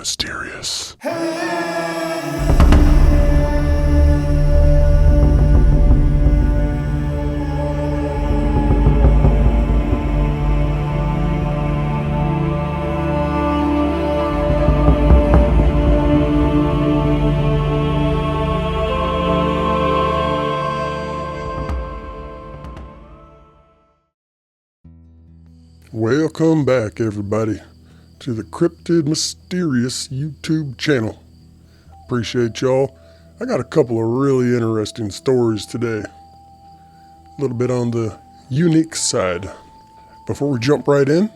mysterious. Welcome back, everybody, to the Cryptid Mysterious YouTube channel. Appreciate y'all. I got a couple of really interesting stories today. A little bit on the unique side. Before we jump right in,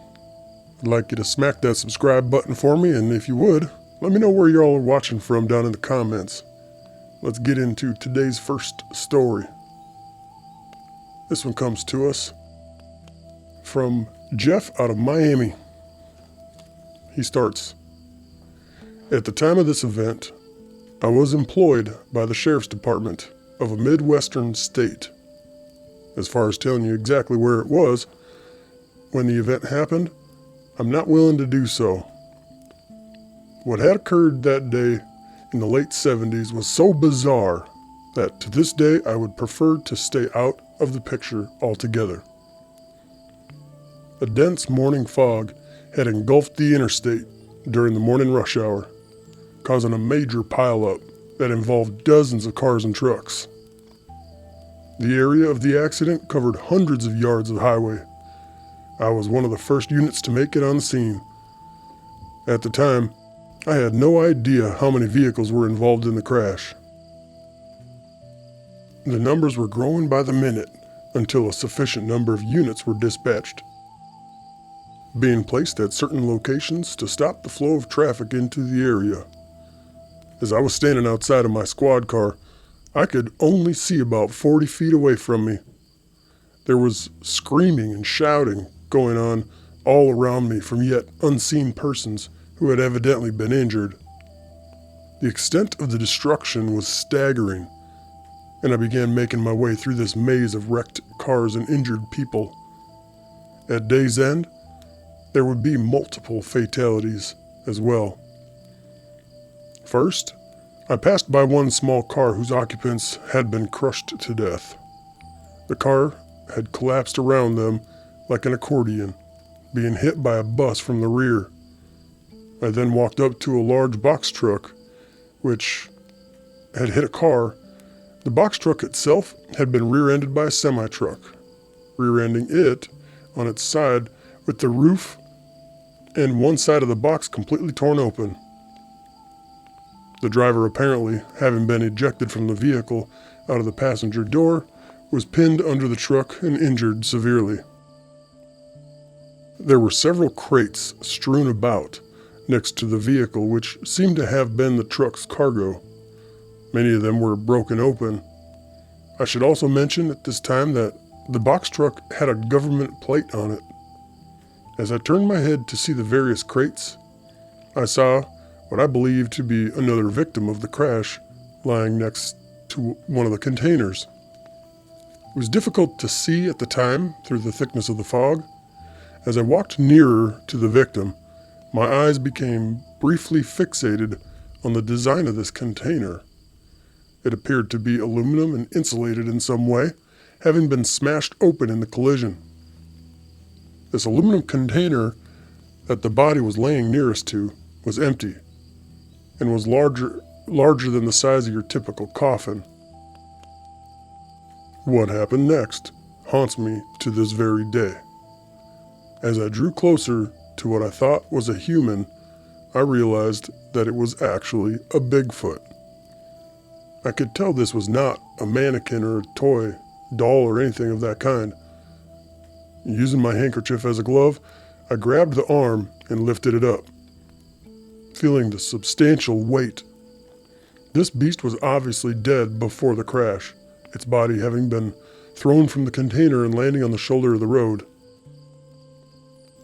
I'd like you to smack that subscribe button for me, and if you would, let me know where y'all are watching from down in the comments. Let's get into today's first story. This one comes to us from Jeff out of Miami. He starts, "At the time of this event, I was employed by the sheriff's department of a Midwestern state. As far as telling you exactly where it was when the event happened, I'm not willing to do so. What had occurred that day in the late 70s was so bizarre that to this day I would prefer to stay out of the picture altogether. A dense morning fog had engulfed the interstate during the morning rush hour, causing a major pileup that involved dozens of cars and trucks. The area of the accident covered hundreds of yards of highway. I was one of the first units to make it on the scene. At the time, I had no idea how many vehicles were involved in the crash. The numbers were growing by the minute until a sufficient number of units were dispatched, being placed at certain locations to stop the flow of traffic into the area. As I was standing outside of my squad car, I could only see about 40 feet away from me. There was screaming and shouting going on all around me from yet unseen persons who had evidently been injured. The extent of the destruction was staggering, and I began making my way through this maze of wrecked cars and injured people. At day's end, there would be multiple fatalities as well. First, I passed by one small car whose occupants had been crushed to death. The car had collapsed around them like an accordion, being hit by a bus from the rear. I then walked up to a large box truck, which had hit a car. The box truck itself had been rear-ended by a semi-truck, rear-ending it on its side with the roof and one side of the box completely torn open. The driver, apparently having been ejected from the vehicle out of the passenger door, was pinned under the truck and injured severely. There were several crates strewn about next to the vehicle, which seemed to have been the truck's cargo. Many of them were broken open. I should also mention at this time that the box truck had a government plate on it. As I turned my head to see the various crates, I saw what I believed to be another victim of the crash lying next to one of the containers. It was difficult to see at the time through the thickness of the fog. As I walked nearer to the victim, my eyes became briefly fixated on the design of this container. It appeared to be aluminum and insulated in some way, having been smashed open in the collision. This aluminum container that the body was laying nearest to was empty and was larger than the size of your typical coffin. What happened next haunts me to this very day. As I drew closer to what I thought was a human, I realized that it was actually a Bigfoot. I could tell this was not a mannequin or a toy, doll, or anything of that kind. Using my handkerchief as a glove, I grabbed the arm and lifted it up, feeling the substantial weight. This beast was obviously dead before the crash, its body having been thrown from the container and landing on the shoulder of the road.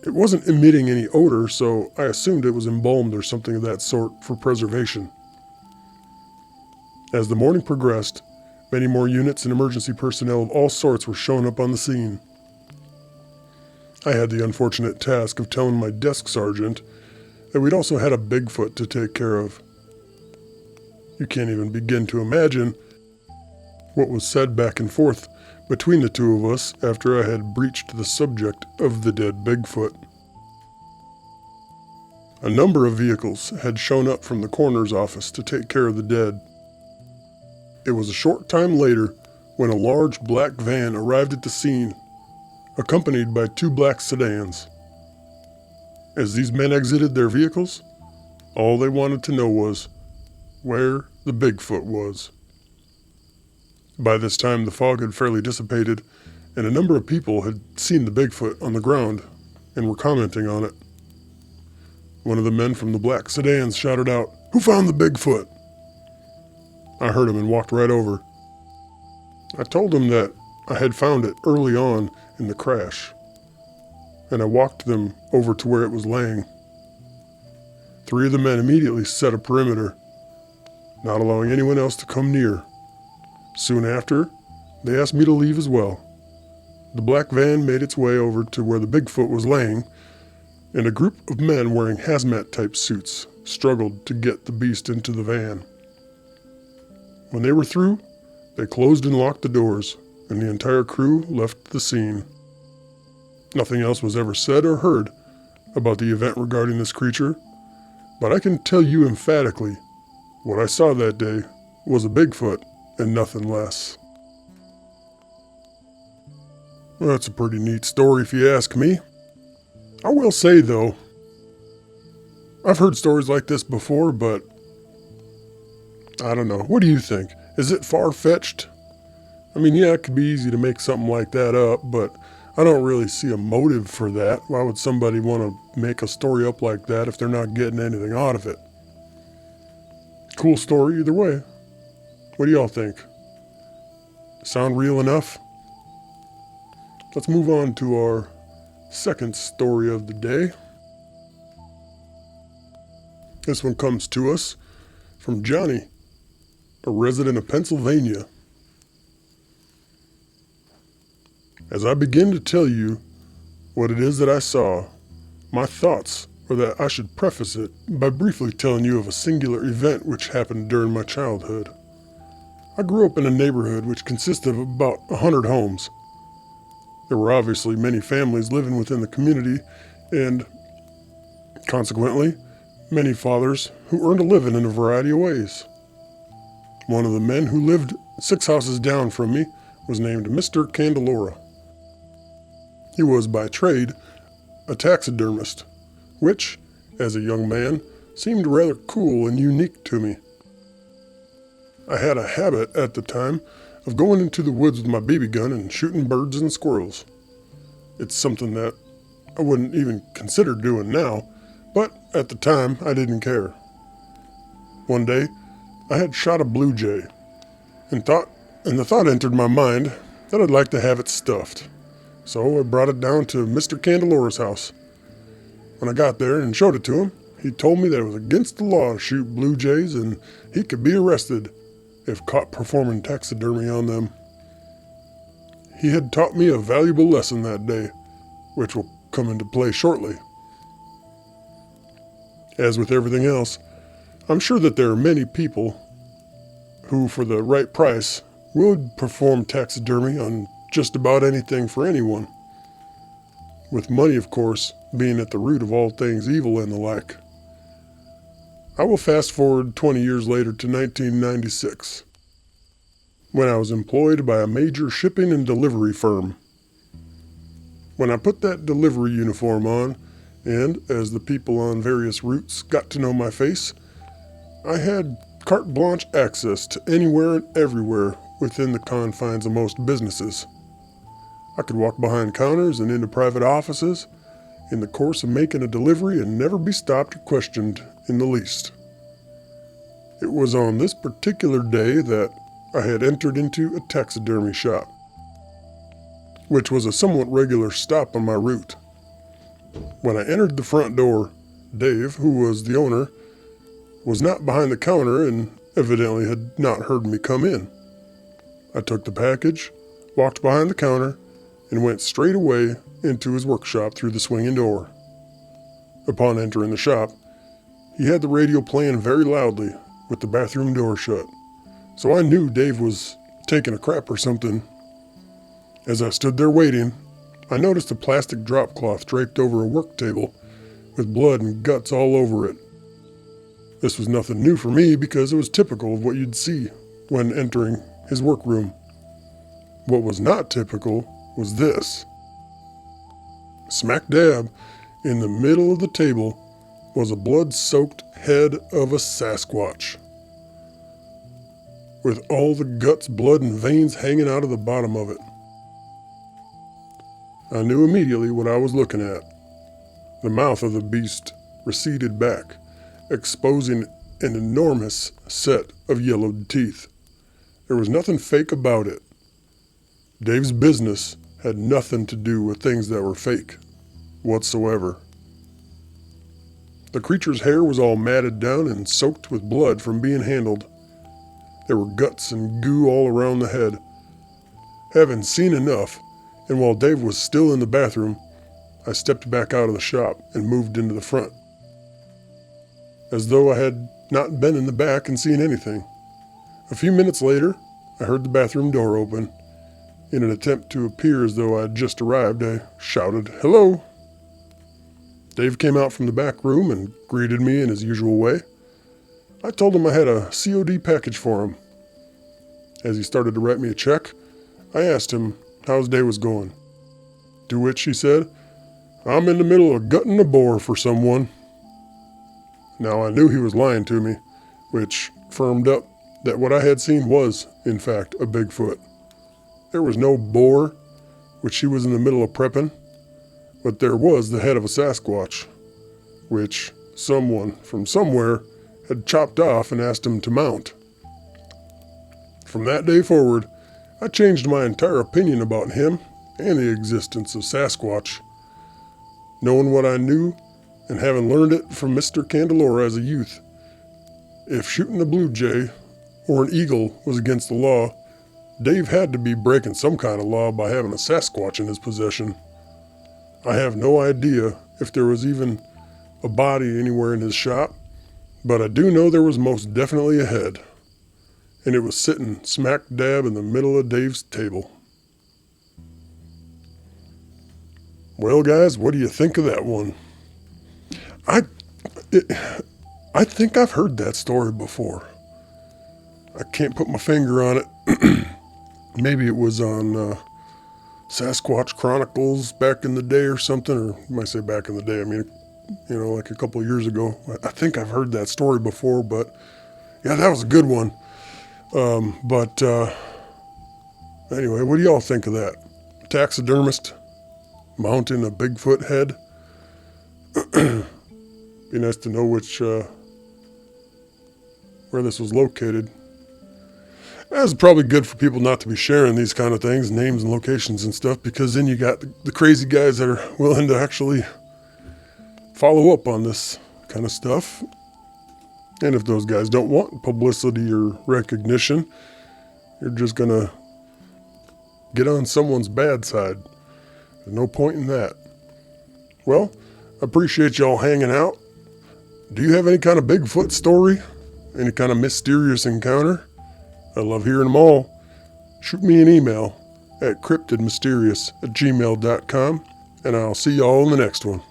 It wasn't emitting any odor, so I assumed it was embalmed or something of that sort for preservation. As the morning progressed, many more units and emergency personnel of all sorts were showing up on the scene. I had the unfortunate task of telling my desk sergeant that we'd also had a Bigfoot to take care of. You can't even begin to imagine what was said back and forth between the two of us after I had breached the subject of the dead Bigfoot. A number of vehicles had shown up from the coroner's office to take care of the dead. It was a short time later when a large black van arrived at the scene, accompanied by 2 black sedans. As these men exited their vehicles, all they wanted to know was where the Bigfoot was. By this time, the fog had fairly dissipated, and a number of people had seen the Bigfoot on the ground and were commenting on it. One of the men from the black sedans shouted out, "Who found the Bigfoot?" I heard him and walked right over. I told him that I had found it early on in the crash, and I walked them over to where it was laying. 3 of the men immediately set a perimeter, not allowing anyone else to come near. Soon after, they asked me to leave as well. The black van made its way over to where the Bigfoot was laying, and a group of men wearing hazmat-type suits struggled to get the beast into the van. When they were through, they closed and locked the doors, and the entire crew left the scene. Nothing else was ever said or heard about the event regarding this creature, but I can tell you emphatically, what I saw that day was a Bigfoot and nothing less. Well, that's a pretty neat story if you ask me. I will say, though, I've heard stories like this before, but I don't know. What do you think? Is it far-fetched? I mean, yeah, it could be easy to make something like that up, but I don't really see a motive for that. Why would somebody want to make a story up like that if they're not getting anything out of it? Cool story either way. What do y'all think? Sound real enough? Let's move on to our second story of the day. This one comes to us from Johnny, a resident of Pennsylvania. As I begin to tell you what it is that I saw, my thoughts were that I should preface it by briefly telling you of a singular event which happened during my childhood. I grew up in a neighborhood which consisted of about 100 homes. There were obviously many families living within the community, and consequently, many fathers who earned a living in a variety of ways. One of the men who lived 6 houses down from me was named Mr. Candelora. He was by trade a taxidermist, which, as a young man, seemed rather cool and unique to me. I had a habit at the time of going into the woods with my BB gun and shooting birds and squirrels. It's something that I wouldn't even consider doing now, but at the time I didn't care. One day, I had shot a blue jay, and the thought entered my mind that I'd like to have it stuffed. So I brought it down to Mr. Candelora's house. When I got there and showed it to him, he told me that it was against the law to shoot blue jays and he could be arrested if caught performing taxidermy on them. He had taught me a valuable lesson that day, which will come into play shortly. As with everything else, I'm sure that there are many people who, for the right price, would perform taxidermy on just about anything for anyone. With money, of course, being at the root of all things evil and the like. I will fast forward 20 years later to 1996, when I was employed by a major shipping and delivery firm. When I put that delivery uniform on, and as the people on various routes got to know my face, I had carte blanche access to anywhere and everywhere within the confines of most businesses. I could walk behind counters and into private offices in the course of making a delivery and never be stopped or questioned in the least. It was on this particular day that I had entered into a taxidermy shop, which was a somewhat regular stop on my route. When I entered the front door, Dave, who was the owner, was not behind the counter and evidently had not heard me come in. I took the package, walked behind the counter, and went straight away into his workshop through the swinging door. Upon entering the shop, He had the radio playing very loudly with the bathroom door shut, so I knew Dave was taking a crap or something. As I stood there waiting, I noticed a plastic drop cloth draped over a work table with blood and guts all over it. This was nothing new for me because it was typical of what you'd see when entering his workroom. What was not typical was this. Smack dab in the middle of the table was a blood-soaked head of a Sasquatch, with all the guts, blood, and veins hanging out of the bottom of it. I knew immediately what I was looking at. The mouth of the beast receded back, exposing an enormous set of yellowed teeth. There was nothing fake about it. Dave's business had nothing to do with things that were fake whatsoever. The creature's hair was all matted down and soaked with blood from being handled. There were guts and goo all around the head. Having seen enough, and while Dave was still in the bathroom, I stepped back out of the shop and moved into the front, as though I had not been in the back and seen anything. A few minutes later, I heard the bathroom door open. In an attempt to appear as though I had just arrived, I shouted, "Hello!" Dave came out from the back room and greeted me in his usual way. I told him I had a COD package for him. As he started to write me a check, I asked him how his day was going. To which he said, "I'm in the middle of gutting a boar for someone." Now I knew he was lying to me, which firmed up that what I had seen was, in fact, a Bigfoot. There was no boar, which he was in the middle of prepping, but there was the head of a Sasquatch, which someone from somewhere had chopped off and asked him to mount. From that day forward, I changed my entire opinion about him and the existence of Sasquatch. Knowing what I knew, and having learned it from Mr. Candelora as a youth, if shooting a blue jay or an eagle was against the law, Dave had to be breaking some kind of law by having a Sasquatch in his possession. I have no idea if there was even a body anywhere in his shop, but I do know there was most definitely a head, and it was sitting smack dab in the middle of Dave's table. Well, guys, what do you think of that one? I think I've heard that story before. I can't put my finger on it. Maybe it was on Sasquatch Chronicles back in the day or something, or I might say back in the day. I mean, like a couple of years ago. I think I've heard that story before, but yeah, that was a good one. Anyway, what do y'all think of that? Taxidermist mounting a Bigfoot head? Be nice to know where this was located. That's probably good for people not to be sharing these kind of things, names and locations and stuff, because then you got the crazy guys that are willing to actually follow up on this kind of stuff. And if those guys don't want publicity or recognition, you're just going to get on someone's bad side. There's no point in that. Well, I appreciate y'all hanging out. Do you have any kind of Bigfoot story? Any kind of mysterious encounter? I love hearing them all. Shoot me an email at cryptidmysterious@gmail.com, and I'll see y'all in the next one.